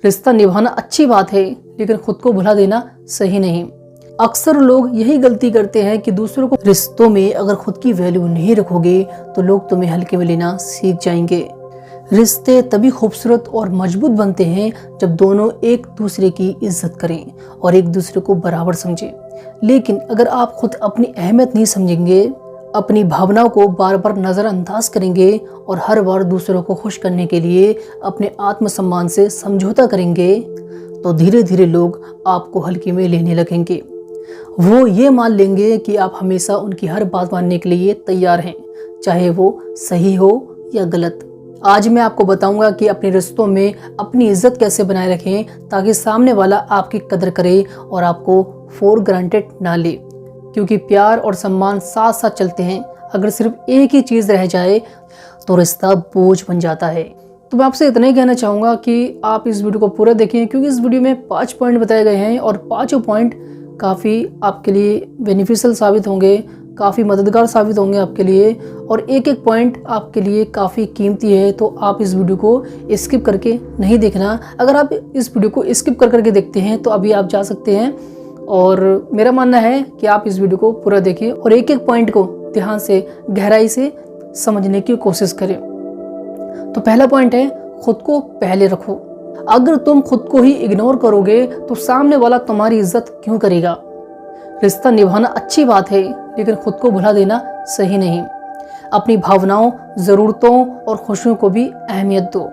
रिश्ता निभाना अच्छी बात है, लेकिन खुद को भुला देना सही नहीं। अक्सर लोग यही गलती करते हैं कि दूसरों को रिश्तों में अगर खुद की वैल्यू नहीं रखोगे तो लोग तुम्हें हल्के में लेना सीख जाएंगे। रिश्ते तभी खूबसूरत और मजबूत बनते हैं जब दोनों एक दूसरे की इज्जत करें और एक दूसरे को बराबर समझें। लेकिन अगर आप खुद अपनी अहमियत नहीं समझेंगे, अपनी भावनाओं को बार बार नज़रअंदाज करेंगे और हर बार दूसरों को खुश करने के लिए अपने आत्मसम्मान से समझौता करेंगे, तो धीरे धीरे लोग आपको हल्के में लेने लगेंगे। वो ये मान लेंगे कि आप हमेशा उनकी हर बात मानने के लिए तैयार हैं, चाहे वो सही हो या गलत। आज मैं आपको बताऊंगा कि अपने रिश्तों में अपनी इज्जत कैसे बनाए रखें ताकि सामने वाला आपकी कदर करे और आपको फॉर ग्रांटेड ना ले, क्योंकि प्यार और सम्मान साथ साथ चलते हैं। अगर सिर्फ एक ही चीज़ रह जाए तो रिश्ता बोझ बन जाता है। तो मैं आपसे इतना ही कहना चाहूँगा कि आप इस वीडियो को पूरा देखें, क्योंकि इस वीडियो में 5 पॉइंट बताए गए हैं और 5 पॉइंट काफ़ी आपके लिए बेनिफिशियल साबित होंगे, काफ़ी मददगार साबित होंगे आपके लिए, और एक एक पॉइंट आपके लिए काफ़ी कीमती है। तो आप इस वीडियो को स्किप करके नहीं देखना। अगर आप इस वीडियो को स्किप कर करके देखते हैं तो अभी आप जा सकते हैं, और मेरा मानना है कि आप इस वीडियो को पूरा देखें और एक एक पॉइंट को ध्यान से गहराई से समझने की कोशिश करें। तो पहला पॉइंट है, खुद को पहले रखो। अगर तुम खुद को ही इग्नोर करोगे तो सामने वाला तुम्हारी इज्जत क्यों करेगा। रिश्ता निभाना अच्छी बात है, लेकिन खुद को भुला देना सही नहीं। अपनी भावनाओं, ज़रूरतों और खुशियों को भी अहमियत दो।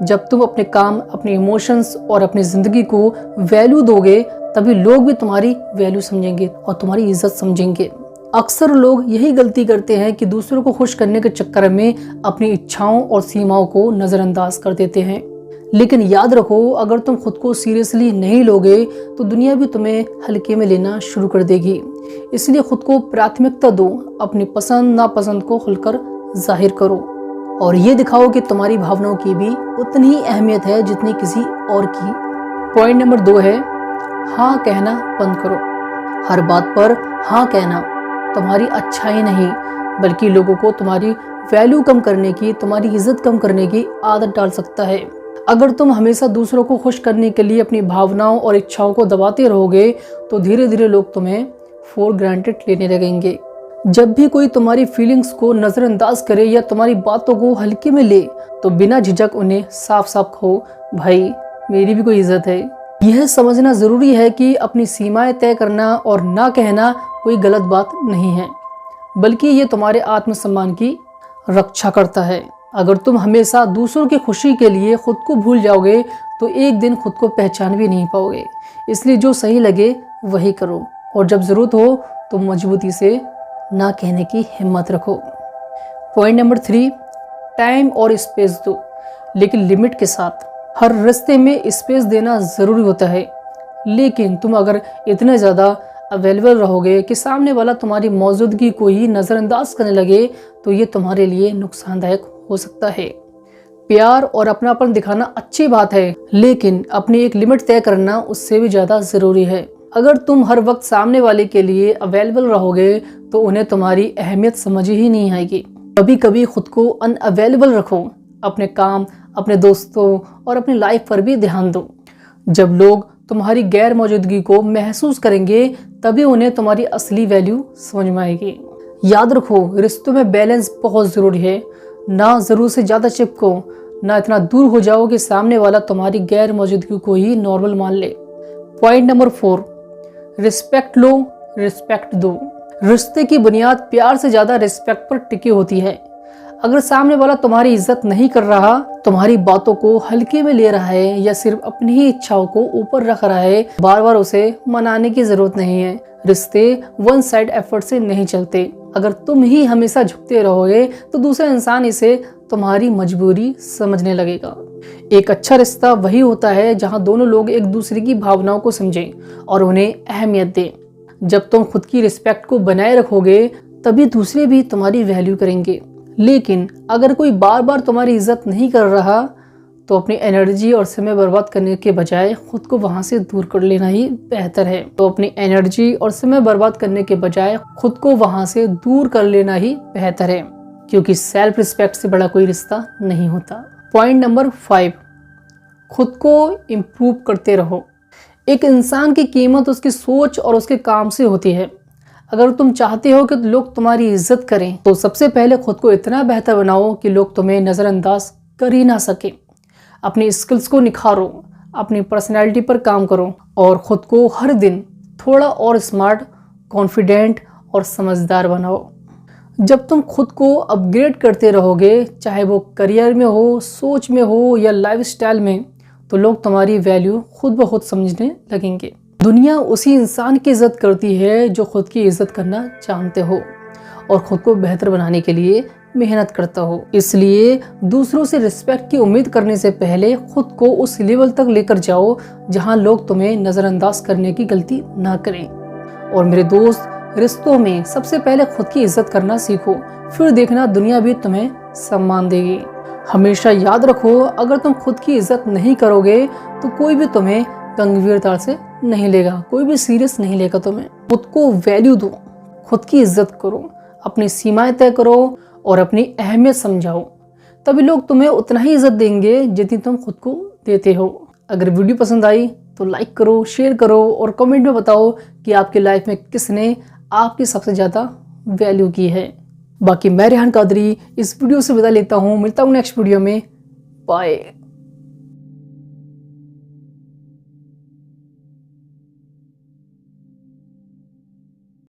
जब तुम अपने काम, अपने इमोशंस और अपनी ज़िंदगी को वैल्यू दोगे, तभी लोग भी तुम्हारी वैल्यू समझेंगे और तुम्हारी इज्जत समझेंगे। अक्सर लोग यही गलती करते हैं कि दूसरों को खुश करने के चक्कर में अपनी इच्छाओं और सीमाओं को नज़रअंदाज कर देते हैं। लेकिन याद रखो, अगर तुम खुद को सीरियसली नहीं लोगे तो दुनिया भी तुम्हें हल्के में लेना शुरू कर देगी। इसलिए खुद को प्राथमिकता दो, अपनी पसंद नापसंद को खुलकर जाहिर करो और ये दिखाओ कि तुम्हारी भावनाओं की भी उतनी ही अहमियत है जितनी किसी और की। पॉइंट नंबर 2 है, हाँ कहना बंद करो। हर बात पर हाँ कहना तुम्हारी अच्छाई नहीं, बल्कि लोगों को तुम्हारी वैल्यू कम करने की, तुम्हारी इज्जत कम करने की आदत डाल सकता है। अगर तुम हमेशा दूसरों को खुश करने के लिए अपनी भावनाओं और इच्छाओं को दबाते रहोगे तो धीरे धीरे लोग तुम्हें फॉर ग्रांटेड लेने लगेंगे। जब भी कोई तुम्हारी फीलिंग्स को नज़रअंदाज करे या तुम्हारी बातों को हल्के में ले तो बिना झिझक उन्हें साफ साफ कहो, भाई मेरी भी कोई इज्जत है। यह समझना ज़रूरी है कि अपनी सीमाएं तय करना और ना कहना कोई गलत बात नहीं है, बल्कि ये तुम्हारे आत्मसम्मान की रक्षा करता है। अगर तुम हमेशा दूसरों की खुशी के लिए खुद को भूल जाओगे तो एक दिन खुद को पहचान भी नहीं पाओगे। इसलिए जो सही लगे वही करो और जब ज़रूरत हो तो मजबूती से ना कहने की हिम्मत रखो। पॉइंट नंबर 3, टाइम और स्पेस दो, लेकिन लिमिट के साथ। हर रिश्ते में स्पेस देना ज़रूरी होता है, लेकिन तुम अगर इतने ज़्यादा अवेलेबल रहोगे कि सामने वाला तुम्हारी मौजूदगी को ही नज़रअंदाज करने लगे तो ये तुम्हारे लिए नुकसानदायक हो सकता है। प्यार और अपनापन दिखाना अच्छी बात है, लेकिन अपनी एक लिमिट तय करना उससे भी ज़्यादा ज़रूरी है। अगर तुम हर वक्त सामने वाले के लिए अवेलेबल रहोगे तो उन्हें तुम्हारी अहमियत समझ ही नहीं आएगी। कभी कभी खुद को अनअवेलेबल रखो, अपने काम, अपने दोस्तों और अपनी लाइफ पर भी ध्यान दो। जब लोग तुम्हारी गैर मौजूदगी को महसूस करेंगे तभी उन्हें तुम्हारी असली वैल्यू समझ में आएगी। याद रखो, रिश्तों में बैलेंस बहुत ज़रूरी है। ना ज़रूर से ज़्यादा चिपको, ना इतना दूर हो जाओ कि सामने वाला तुम्हारी गैर मौजूदगी को ही नॉर्मल मान ले। पॉइंट नंबर 4, रिस्पेक्ट लो, रिस्पेक्ट दो। रिश्ते की बुनियाद प्यार से ज़्यादा रिस्पेक्ट पर टिकी होती है। अगर सामने वाला तुम्हारी इज्जत नहीं कर रहा, तुम्हारी बातों को हल्के में ले रहा है या सिर्फ अपनी ही इच्छाओं को ऊपर रख रहा है, बार बार उसे मनाने की जरूरत नहीं है। रिश्ते वन साइड एफर्ट से नहीं चलते। अगर तुम ही हमेशा झुकते रहोगे तो दूसरा इंसान इसे तुम्हारी मजबूरी समझने लगेगा। एक अच्छा रिश्ता वही होता है जहां दोनों लोग एक दूसरे की भावनाओं को समझें और उन्हें अहमियत दें। जब तुम खुद की रिस्पेक्ट को बनाए रखोगे तभी दूसरे भी तुम्हारी वैल्यू करेंगे। लेकिन अगर कोई बार बार तुम्हारी इज्जत नहीं कर रहा तो अपनी एनर्जी और समय बर्बाद करने के बजाय खुद को वहां से दूर कर लेना ही बेहतर है। तो अपनी एनर्जी और समय बर्बाद करने के बजाय खुद को वहां से दूर कर लेना ही बेहतर है, क्योंकि सेल्फ रिस्पेक्ट से बड़ा कोई रिश्ता नहीं होता। पॉइंट नंबर 5, खुद को इम्प्रूव करते रहो। एक इंसान की कीमत उसकी सोच और उसके काम से होती है। अगर तुम चाहते हो कि लोग तुम्हारी इज्जत करें तो सबसे पहले खुद को इतना बेहतर बनाओ कि लोग तुम्हें नज़रअंदाज कर ही ना सके। अपनी स्किल्स को निखारो, अपनी पर्सनैलिटी पर काम करो और ख़ुद को हर दिन थोड़ा और स्मार्ट, कॉन्फिडेंट और समझदार बनाओ। जब तुम खुद को अपग्रेड करते रहोगे, चाहे वो करियर में हो, सोच में हो या लाइफस्टाइल में, तो लोग तुम्हारी वैल्यू खुद ब खुद समझने लगेंगे। दुनिया उसी इंसान की इज्जत करती है जो खुद की इज्जत करना जानते हो और खुद को बेहतर बनाने के लिए मेहनत करता हो। इसलिए दूसरों से रिस्पेक्ट की उम्मीद करने से पहले खुद को उस लेवल तक लेकर जाओ जहां लोग तुम्हें नज़रअंदाज करने की गलती ना करें। और मेरे दोस्त, रिश्तों में सबसे पहले खुद की इज्जत करना सीखो, फिर देखना दुनिया भी तुम्हें सम्मान देगी। हमेशा याद रखो, अगर तुम खुद की इज्जत नहीं करोगे तो कोई भी तुम्हें गंभीरता से नहीं लेगा, कोई भी सीरियस नहीं लेगा तुम्हें। खुद को वैल्यू दो, खुद की इज्जत करो, अपनी सीमाएं तय करो और अपनी अहमियत समझाओ। तभी लोग तुम्हें उतना ही इज्जत देंगे जितनी तुम खुद को देते हो। अगर वीडियो पसंद आई तो लाइक करो, शेयर करो और कमेंट में बताओ कि आपकी लाइफ में किसने आपकी सबसे ज़्यादा वैल्यू की है। बाकी मैं रेहान कादरी इस वीडियो से विदा लेता हूँ, मिलता हूँ नेक्स्ट वीडियो में। बाय।